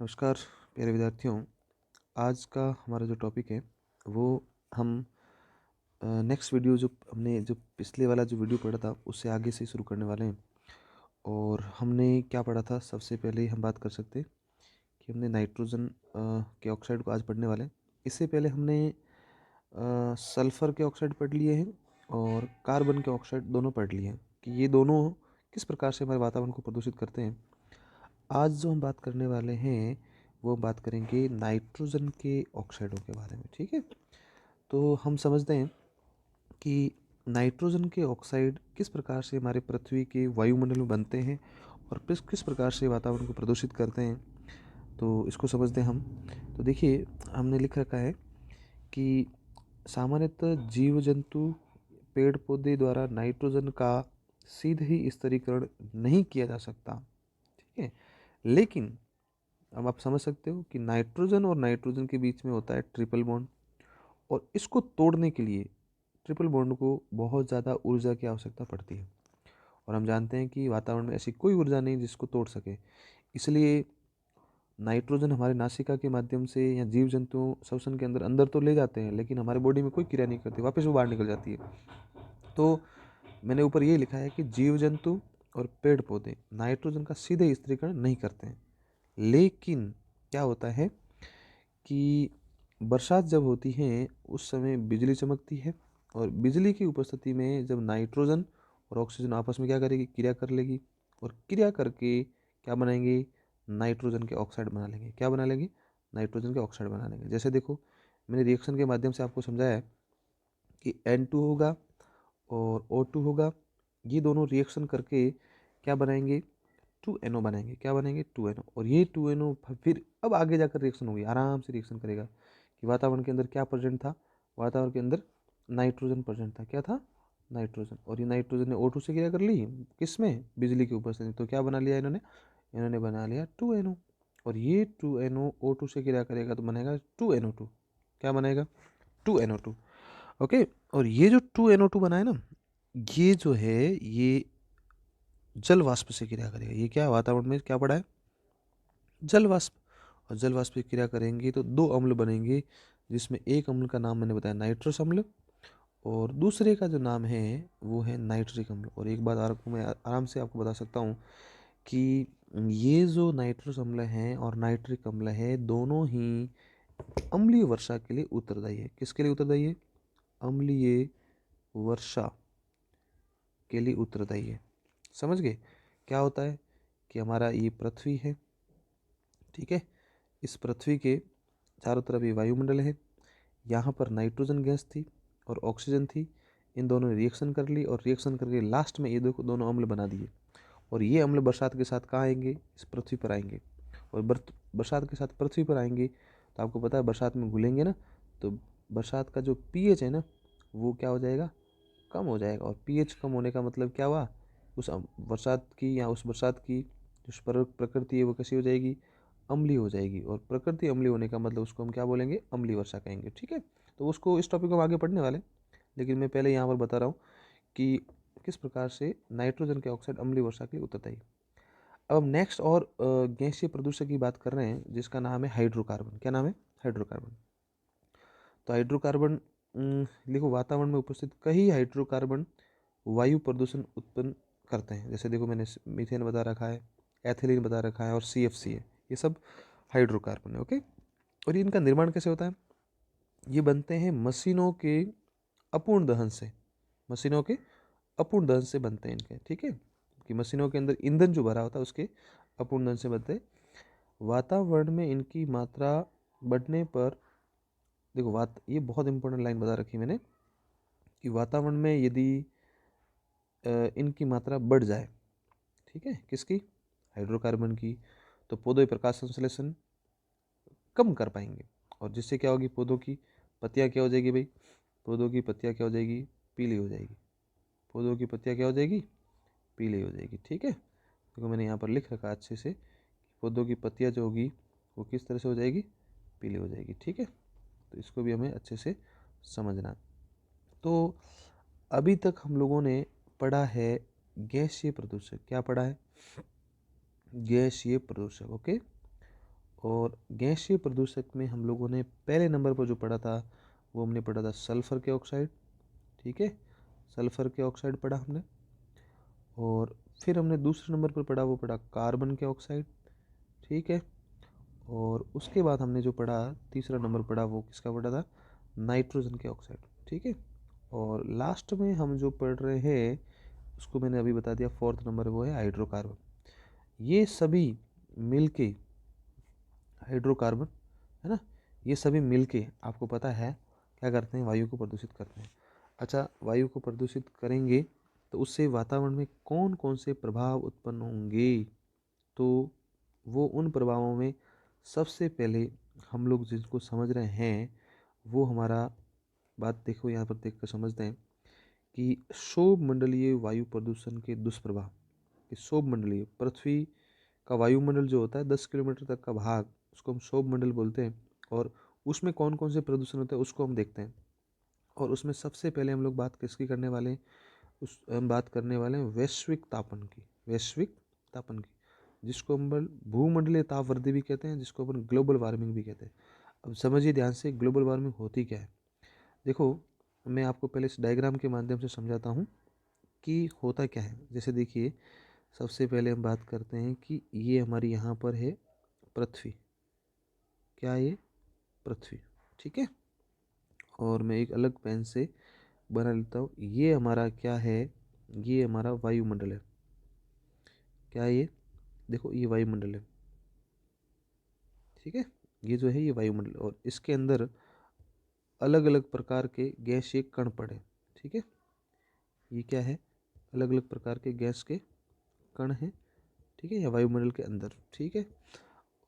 नमस्कार प्यारे विद्यार्थियों। आज का हमारा जो टॉपिक है वो हम नेक्स्ट वीडियो जो हमने जो पिछले वाला जो वीडियो पढ़ा था उससे आगे से शुरू करने वाले हैं। और हमने क्या पढ़ा था, सबसे पहले हम बात कर सकते हैं कि हमने नाइट्रोजन के ऑक्साइड को आज पढ़ने वाले हैं। इससे पहले हमने सल्फ़र के ऑक्साइड पढ़ लिए हैं और कार्बन के ऑक्साइड दोनों पढ़ लिए हैं कि ये दोनों किस प्रकार से हमारे वातावरण को प्रदूषित करते हैं। आज जो हम बात करने वाले हैं वो बात करेंगे नाइट्रोजन के ऑक्साइडों के बारे में। ठीक है, तो हम समझते हैं कि नाइट्रोजन के ऑक्साइड किस प्रकार से हमारे पृथ्वी के वायुमंडल में बनते हैं और किस किस प्रकार से वातावरण को प्रदूषित करते हैं। तो इसको समझते हैं हम। तो देखिए, हमने लिख रखा है कि सामान्यतः जीव जंतु पेड़ पौधे द्वारा नाइट्रोजन का सीधे ही स्तरीकरण नहीं किया जा सकता। ठीक है, लेकिन अब आप समझ सकते हो कि नाइट्रोजन और नाइट्रोजन के बीच में होता है ट्रिपल बॉन्ड, और इसको तोड़ने के लिए ट्रिपल बॉन्ड को बहुत ज़्यादा ऊर्जा की आवश्यकता पड़ती है। और हम जानते हैं कि वातावरण में ऐसी कोई ऊर्जा नहीं जिसको तोड़ सके। इसलिए नाइट्रोजन हमारे नासिका के माध्यम से या जीव जंतु श्वसन के अंदर अंदर तो ले जाते हैं, लेकिन हमारे बॉडी में कोई क्रिया नहीं करती, वापस वो बाहर निकल जाती है। तो मैंने ऊपर ये लिखा है कि जीव जंतु और पेड़ पौधे नाइट्रोजन का सीधे स्थिरीकरण नहीं करते हैं। लेकिन क्या होता है कि बरसात जब होती है उस समय बिजली चमकती है, और बिजली की उपस्थिति में जब नाइट्रोजन और ऑक्सीजन आपस में क्या करेगी, क्रिया कर लेगी, और क्रिया करके क्या बनाएंगे, नाइट्रोजन के ऑक्साइड बना लेंगे। क्या बना लेंगे, नाइट्रोजन के ऑक्साइड बना लेंगे। जैसे देखो, मैंने रिएक्शन के माध्यम से आपको समझाया है कि N2 होगा और O2 होगा। ये दोनों रिएक्शन करके क्या बनाएंगे, 2NO बनाएंगे। क्या बनाएंगे, 2NO। और ये 2NO फिर अब आगे जाकर रिएक्शन होगी, आराम से रिएक्शन करेगा कि वातावरण के अंदर क्या प्रेजेंट था, वातावरण के अंदर नाइट्रोजन प्रेजेंट था। क्या था, नाइट्रोजन। और ये नाइट्रोजन ने O2 से क्रिया कर ली, किस में, बिजली की उपस्थिति। तो क्या बना लिया इन्होंने, इन्होंने बना लिया 2NO। और ये 2NO O2 से क्रिया करेगा तो बनेगा 2NO2। क्या बनेगा, 2NO2। ओके। और ये जो 2NO2 बना है ना, ये जो है ये जल वाष्प से क्रिया करेगा। ये क्या वातावरण में क्या पड़ा है, जल वाष्प। और जल वाष्प की क्रिया करेंगे तो दो अम्ल बनेंगे, जिसमें एक अम्ल का नाम मैंने बताया नाइट्रस अम्ल, और दूसरे का जो नाम है वो है नाइट्रिक अम्ल। और एक बात आपको मैं आराम से आपको बता सकता हूँ कि ये जो नाइट्रस अम्ल है और नाइट्रिक अम्ल है, दोनों ही अम्लीय वर्षा के लिए उत्तरदायी है। किसके लिए उत्तरदायी है, अम्लीय वर्षा के लिए उत्तरदायी है। समझ गए। क्या होता है कि हमारा ये पृथ्वी है, ठीक है, इस पृथ्वी के चारों तरफ ये वायुमंडल है। यहाँ पर नाइट्रोजन गैस थी और ऑक्सीजन थी। इन दोनों ने रिएक्शन कर ली, और रिएक्शन करके लास्ट में ये देखो दोनों अम्ल बना दिए। और ये अम्ल बरसात के साथ कहाँ आएंगे, इस पृथ्वी पर आएंगे। और बरसात के साथ पृथ्वी पर आएंगे तो आपको पता है बरसात में घुलेंगे ना, तो बरसात का जो पीएच है ना वो क्या हो जाएगा, कम हो जाएगा। और पीएच कम होने का मतलब क्या हुआ, उस बरसात की या उस बरसात की जो प्रकृति है वो कैसी हो जाएगी, अम्लीय हो जाएगी। और प्रकृति अम्लीय होने का मतलब उसको हम क्या बोलेंगे, अम्लीय वर्षा कहेंगे। ठीक है, तो उसको इस टॉपिक को हम आगे पढ़ने वाले हैं, लेकिन मैं पहले यहाँ पर बता रहा हूँ कि किस प्रकार से नाइट्रोजन के ऑक्साइड अम्लीय वर्षा के लिए उत्तरदायी। अब हम नेक्स्ट और गैसीय प्रदूषक की बात कर रहे हैं, जिसका नाम है हाइड्रोकार्बन। क्या नाम है, हाइड्रोकार्बन। तो हाइड्रोकार्बन, देखो वातावरण में उपस्थित कई हाइड्रोकार्बन वायु प्रदूषण उत्पन्न करते हैं। जैसे देखो, मैंने मीथेन बता रखा है, एथिलीन बता रखा है, और CFC है। ये सब हाइड्रोकार्बन है। ओके। और इनका निर्माण कैसे होता है, ये बनते हैं मशीनों के अपूर्ण दहन से। मशीनों के अपूर्ण दहन से बनते हैं इनके। ठीक है, कि मशीनों के अंदर ईंधन जो भरा होता है उसके अपूर्ण दहन से बनते हैं। वातावरण में इनकी मात्रा बढ़ने पर, देखो ये बहुत इंपॉर्टेंट लाइन बता रखी मैंने, कि वातावरण में यदि इनकी मात्रा बढ़ जाए, ठीक है, किसकी, हाइड्रोकार्बन की, तो पौधे प्रकाश संश्लेषण कम कर पाएंगे। और जिससे क्या होगी, पौधों की पत्तियां क्या हो जाएगी भाई, पौधों की पत्तियां क्या हो जाएगी, पीली हो जाएगी। पौधों की पत्तियां क्या हो जाएगी, पीली हो जाएगी। ठीक है, देखो मैंने यहाँ पर लिख रखा अच्छे से, पौधों की पत्तियां जो होगी वो किस तरह से हो जाएगी, पीली हो जाएगी। ठीक है, तो इसको भी हमें अच्छे से समझना। तो अभी तक हम लोगों ने पढ़ा है गैसीय प्रदूषक। क्या पढ़ा है, गैसीय प्रदूषक। ओके। और गैसीय प्रदूषक में हम लोगों ने पहले नंबर पर जो पढ़ा था वो हमने पढ़ा था सल्फ़र के ऑक्साइड, ठीक है, सल्फ़र के ऑक्साइड पढ़ा हमने। और फिर हमने दूसरे नंबर पर पढ़ा वो पढ़ा कार्बन के ऑक्साइड, ठीक है। और उसके बाद हमने जो पढ़ा तीसरा नंबर पढ़ा वो किसका पढ़ा था, नाइट्रोजन के ऑक्साइड, ठीक है। और लास्ट में हम जो पढ़ रहे हैं उसको मैंने अभी बता दिया, फोर्थ नंबर वो है हाइड्रोकार्बन। ये सभी मिलके, हाइड्रोकार्बन है ना, ये सभी मिलके आपको पता है क्या करते हैं, वायु को प्रदूषित करते हैं। अच्छा, वायु को प्रदूषित करेंगे तो उससे वातावरण में कौन कौन से प्रभाव उत्पन्न होंगे, तो वो उन प्रभावों में सबसे पहले हम लोग जिसको समझ रहे हैं वो हमारा, बात देखो यहाँ पर देख कर समझते हैं कि शोभमंडलीय वायु प्रदूषण के दुष्प्रभाव। कि शोभमंडलीय, पृथ्वी का वायुमंडल जो होता है 10 किलोमीटर तक का भाग, उसको हम शोभमंडल बोलते हैं। और उसमें कौन कौन से प्रदूषण होते हैं उसको हम देखते हैं। और उसमें सबसे पहले हम लोग बात किसकी करने वाले हैं, हम बात करने वाले हैं वैश्विक तापन की, वैश्विक तापन की, जिसको हम भूमंडलीय ताप वृद्धि भी कहते हैं, जिसको अपन ग्लोबल वार्मिंग भी कहते हैं। अब समझिए ध्यान से ग्लोबल वार्मिंग होती क्या है। देखो, मैं आपको पहले इस डायग्राम के माध्यम से समझाता हूँ कि होता क्या है। जैसे देखिए, सबसे पहले हम बात करते हैं कि ये हमारी यहाँ पर है पृथ्वी, क्या ये पृथ्वी, ठीक है। और मैं एक अलग पेन से बना लेता हूँ, ये हमारा क्या है, ये हमारा वायुमंडल है, क्या ये, देखो ये वायुमंडल है, ठीक है। ये जो है ये वायुमंडल, और इसके अंदर अलग अलग प्रकार के गैसीय कण पड़े, ठीक है। ये क्या है, अलग अलग प्रकार के गैस के कण हैं, ठीक है, या वायुमंडल के अंदर, ठीक है।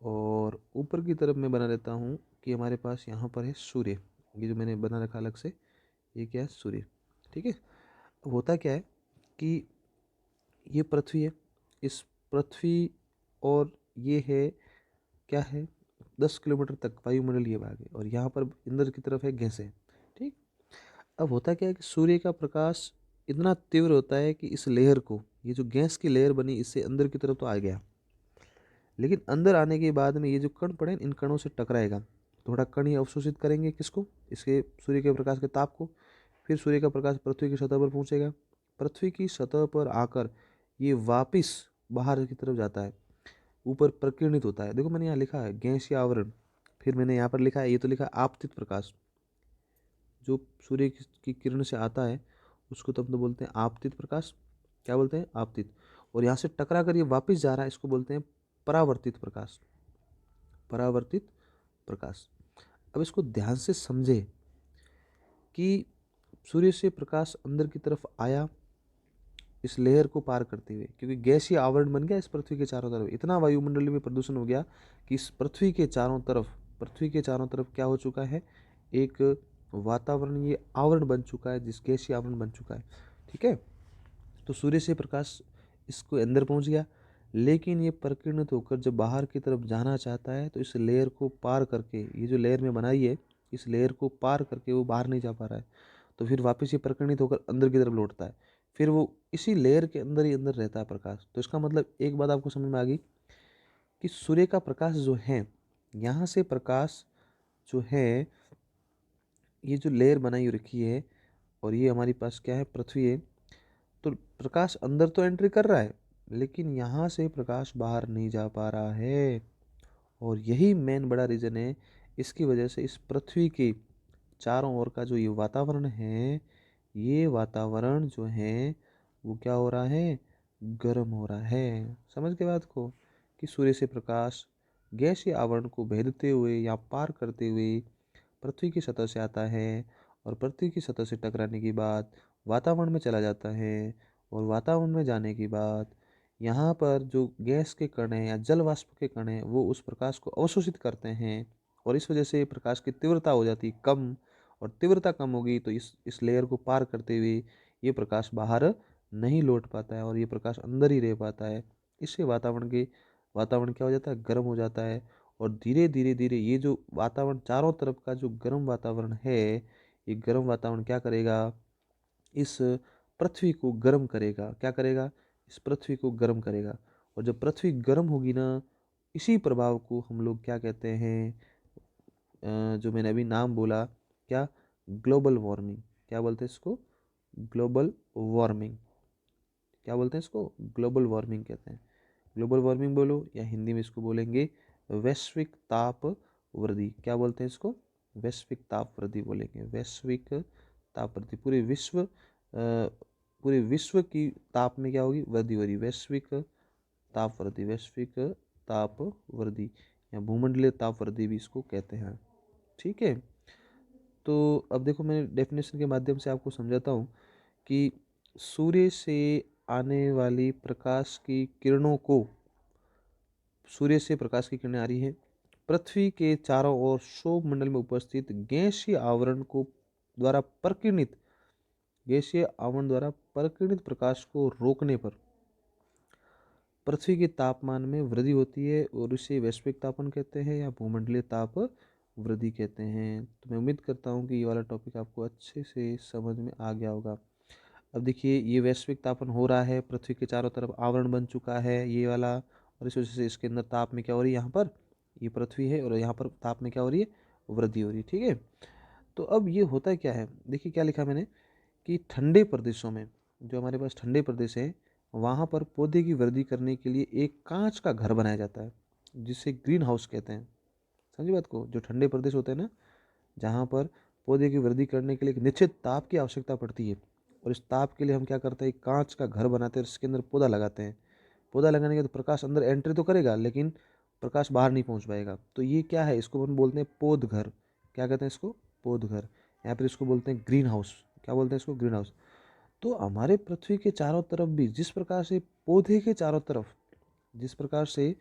और ऊपर की तरफ मैं बना लेता हूँ कि हमारे पास यहाँ पर है सूर्य, ये जो मैंने बना रखा अलग से, ये क्या है, सूर्य, ठीक है। अब होता क्या है कि ये पृथ्वी है, इस पृथ्वी, और ये है क्या है, 10 किलोमीटर तक वायुमंडल ये भाग है, और यहाँ पर अंदर की तरफ है गैसें, ठीक। अब होता क्या है कि सूर्य का प्रकाश इतना तीव्र होता है कि इस लेयर को, ये जो गैस की लेयर बनी इससे अंदर की तरफ तो आ गया, लेकिन अंदर आने के बाद में ये जो कण पड़े इन कणों से टकराएगा, थोड़ा कण ही अवशोषित करेंगे किसको, इसके सूर्य के प्रकाश के ताप को। फिर सूर्य का प्रकाश पृथ्वी की सतह पर पहुंचेगा, पृथ्वी की सतह पर आकर ये वापिस बाहर की तरफ जाता है, ऊपर प्रकीर्णित होता है। देखो मैंने यहाँ लिखा है गैसीय आवरण, फिर मैंने यहाँ पर लिखा है, ये तो लिखा आपतित प्रकाश, जो सूर्य की किरण से आता है उसको तो हम तो बोलते हैं आपतित प्रकाश, क्या बोलते हैं, आपतित। और यहाँ से टकरा कर ये वापस जा रहा है, इसको बोलते हैं परावर्तित प्रकाश, परावर्तित प्रकाश। अब इसको ध्यान से समझे कि सूर्य से प्रकाश अंदर की तरफ आया इस लेयर को पार करते हुए, क्योंकि गैसीय आवरण बन गया इस पृथ्वी के चारों तरफ, इतना वायुमंडल में प्रदूषण हो गया कि इस पृथ्वी के चारों तरफ, पृथ्वी के चारों तरफ क्या हो चुका है, एक वातावरण, ये आवरण बन चुका है, जिस गैसीय आवरण बन चुका है, ठीक है। तो सूर्य से प्रकाश इसको अंदर पहुंच गया, लेकिन ये प्रकीर्णित होकर जब बाहर की तरफ जाना चाहता है तो इस लेयर को पार करके, ये जो लेयर में बनाई है इस लेयर को पार करके वो बाहर नहीं जा पा रहा है, तो फिर वापस ये प्रकीर्णित होकर अंदर की तरफ लौटता है, फिर वो इसी लेयर के अंदर ही अंदर रहता है प्रकाश। तो इसका मतलब एक बात आपको समझ में आ गई कि सूर्य का प्रकाश जो है, यहाँ से प्रकाश जो है, ये जो लेयर बनाई रखी है और ये हमारी पास क्या है, पृथ्वी है, तो प्रकाश अंदर तो एंट्री कर रहा है लेकिन यहाँ से प्रकाश बाहर नहीं जा पा रहा है। और यही मेन बड़ा रीज़न है, इसकी वजह से इस पृथ्वी के चारों ओर का जो ये वातावरण है, ये वातावरण जो है वो क्या हो रहा है, गर्म हो रहा है। समझ के बात को, कि सूर्य से प्रकाश गैसीय आवरण को भेदते हुए या पार करते हुए पृथ्वी की सतह से आता है, और पृथ्वी की सतह से टकराने के बाद वातावरण में चला जाता है, और वातावरण में जाने के बाद यहाँ पर जो गैस के कण हैं या जल वाष्प के कण हैं वो उस प्रकाश को अवशोषित करते हैं, और इस वजह से प्रकाश की तीव्रता हो जाती है कम, और तीव्रता कम होगी तो इस लेयर को पार करते हुए ये प्रकाश बाहर नहीं लौट पाता है और ये प्रकाश अंदर ही रह पाता है। इससे वातावरण क्या हो जाता है, गर्म हो जाता है। और धीरे धीरे धीरे ये जो वातावरण चारों तरफ का जो गर्म वातावरण है, ये गर्म वातावरण क्या करेगा, इस पृथ्वी को गर्म करेगा, क्या करेगा, इस पृथ्वी को गर्म करेगा। और जब पृथ्वी गर्म होगी ना, इसी प्रभाव को हम लोग क्या कहते हैं, जो मैंने अभी नाम बोला, क्या, ग्लोबल वार्मिंग। क्या बोलते हैं इसको? Global warming. क्या बोलते हैं इसको? ग्लोबल वार्मिंग कहते हैं। ग्लोबल वार्मिंग बोलो, या हिंदी में इसको बोलेंगे वैश्विक ताप वृद्धि। क्या बोलते हैं इसको? वैश्विक ताप वृद्धि बोलेंगे। वैश्विक ताप वृद्धि, पूरे विश्व की ताप में क्या होगी? वृद्धि हो रही। वैश्विक ताप वृद्धि, वैश्विक ताप वृद्धि, या भूमंडलीय ताप वृद्धि भी इसको कहते हैं। ठीक है, तो अब देखो मैं डेफिनेशन के माध्यम से आपको समझाता हूँ कि सूर्य से आने वाली प्रकाश की किरणों को, सूर्य से प्रकाश की किरणें आ रही हैं, पृथ्वी के चारों ओर सौर मंडल में उपस्थित गैसीय आवरण को द्वारा प्रकीर्णित, गैसीय आवरण द्वारा प्रकीर्णित प्रकाश को रोकने पर पृथ्वी के तापमान में वृद्धि होती है, और इसे वैश्विक तापन कहते हैं या भूमंडलीय ताप वृद्धि कहते हैं। तो मैं उम्मीद करता हूँ कि ये वाला टॉपिक आपको अच्छे से समझ में आ गया होगा। अब देखिए, ये वैश्विक तापन हो रहा है, पृथ्वी के चारों तरफ आवरण बन चुका है ये वाला, और इस वजह से इसके अंदर ताप में क्या हो रही है, यहाँ पर ये पृथ्वी है और यहाँ पर ताप में क्या हो रही है, वृद्धि हो रही है। ठीक है, तो अब ये होता क्या है, देखिए क्या लिखा मैंने कि ठंडे प्रदेशों में, जो हमारे पास ठंडे प्रदेश है, वहाँ पर पौधे की वृद्धि करने के लिए एक कांच का घर बनाया जाता है, जिसे ग्रीन हाउस कहते हैं। समझी बात को? जो ठंडे प्रदेश होते हैं ना, जहाँ पर पौधे की वृद्धि करने के लिए एक निश्चित ताप की आवश्यकता पड़ती है, और इस ताप के लिए हम क्या करते हैं, एक कांच का घर बनाते हैं, इसके अंदर पौधा लगाते हैं। पौधा लगाने के बाद प्रकाश अंदर एंट्री तो करेगा, लेकिन प्रकाश बाहर नहीं पहुंच पाएगा। तो ये क्या है, इसको हम बोलते हैं पौध घर। क्या कहते हैं इसको? पौध घर। यहाँ पर इसको बोलते हैं ग्रीन हाउस। क्या बोलते हैं इसको? Green house. तो हमारे पृथ्वी के चारों तरफ भी जिस प्रकार से पौधे के चारों तरफ, जिस प्रकार से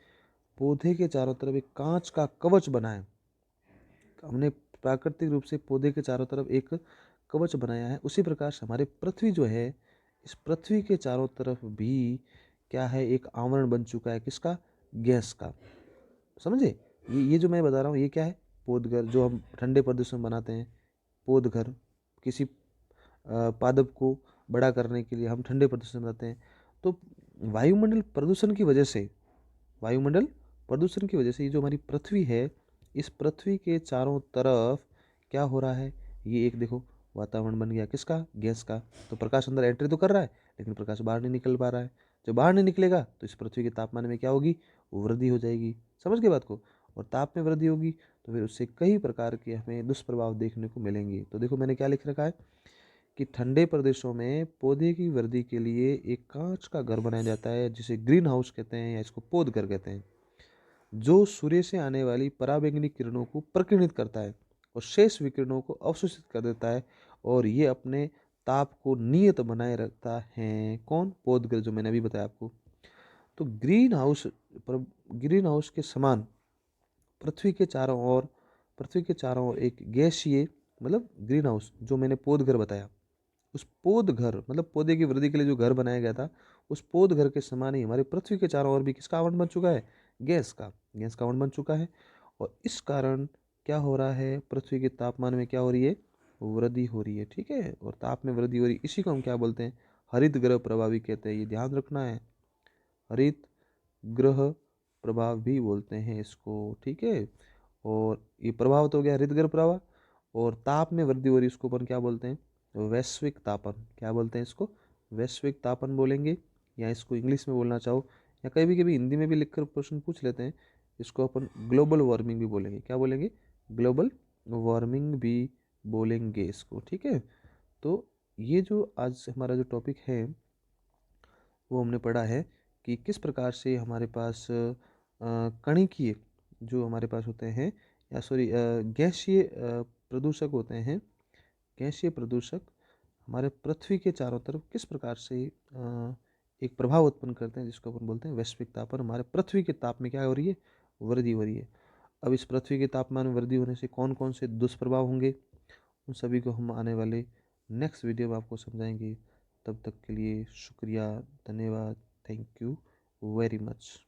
पौधे के चारों तरफ एक कांच का कवच बना है, हमने प्राकृतिक रूप से पौधे के चारों तरफ एक कवच बनाया है, उसी प्रकार से हमारे पृथ्वी जो है, इस पृथ्वी के चारों तरफ भी क्या है, एक आवरण बन चुका है। किसका? गैस का। समझे? ये जो मैं बता रहा हूँ, ये क्या है? पौधघर, जो हम ठंडे प्रदेशों में बनाते हैं। पौधघर किसी पादप को बड़ा करने के लिए हम ठंडे प्रदेशों में बनाते हैं। तो वायुमंडल प्रदूषण की वजह से, वायुमंडल प्रदूषण की वजह से ये जो हमारी पृथ्वी है, इस पृथ्वी के चारों तरफ क्या हो रहा है, ये एक देखो वातावरण बन गया। किसका? गैस का। तो प्रकाश अंदर एंट्री तो कर रहा है, लेकिन प्रकाश बाहर नहीं निकल पा रहा है। जब बाहर नहीं निकलेगा तो इस पृथ्वी के तापमान में क्या होगी, वृद्धि हो जाएगी। समझ गए बात को? और ताप में वृद्धि होगी तो फिर उससे कई प्रकार के हमें दुष्प्रभाव देखने को मिलेंगे। तो देखो मैंने क्या लिख रखा है कि ठंडे प्रदेशों में पौधे की वृद्धि के लिए एक कांच का घर बनाया जाता है, जिसे ग्रीन हाउस कहते हैं या इसको पौध घर कहते हैं, जो सूर्य से आने वाली पराबैंगनी किरणों को प्रकीर्णित करता है और शेष विकिरणों को अवशोषित कर देता है, और ये अपने ताप को नियत बनाए रखता है। कौन? पौध घर, जो मैंने अभी बताया आपको। तो ग्रीन हाउस के समान पृथ्वी के चारों ओर, पृथ्वी के चारों ओर एक गैसीय, मतलब ग्रीन हाउस जो मैंने पौध घर बताया, उस पौध घर मतलब पौधे की वृद्धि के लिए जो घर बनाया गया था, उस पौध घर के समान ही हमारे पृथ्वी के चारों ओर भी किसका आवरण बन चुका है, गैस का। गैस का आवरण बन चुका है, और इस कारण क्या हो रहा है, पृथ्वी के तापमान में क्या हो रही है, वृद्धि हो रही है। ठीक है, और ताप में वृद्धि हो रही है, इसी को हम क्या बोलते हैं, हरित ग्रह प्रभावी कहते हैं। ये ध्यान रखना है, हरित ग्रह प्रभाव भी बोलते हैं इसको। ठीक है, और ये प्रभाव तो हो गया हरित ग्रह प्रभाव, और ताप में वृद्धि हो रही है, इसको अपन क्या बोलते हैं, वैश्विक तापन। क्या बोलते हैं इसको? वैश्विक तापन बोलेंगे, या इसको इंग्लिश में बोलना चाहो, या कभी कभी हिंदी में भी लिखकर क्वेश्चन पूछ लेते हैं, इसको अपन ग्लोबल वार्मिंग भी बोलेंगे। क्या बोलेंगे? ग्लोबल वार्मिंग भी बोलेंगे इसको। ठीक है, तो ये जो आज हमारा जो टॉपिक है, वो हमने पढ़ा है कि किस प्रकार से हमारे पास कणिकीय जो हमारे पास होते हैं, या सॉरी गैसीय प्रदूषक होते हैं, गैसीय प्रदूषक हमारे पृथ्वी के चारों तरफ किस प्रकार से एक प्रभाव उत्पन्न करते हैं, जिसको अपन बोलते हैं वैश्विक तापन। हमारे पृथ्वी के ताप में क्या हो रही है, वृद्धि हो रही है। अब इस पृथ्वी के तापमान में वृद्धि होने से कौन कौन से दुष्प्रभाव होंगे, उन सभी को हम आने वाले नेक्स्ट वीडियो में आपको समझाएंगे। तब तक के लिए शुक्रिया, धन्यवाद, थैंक यू वेरी मच।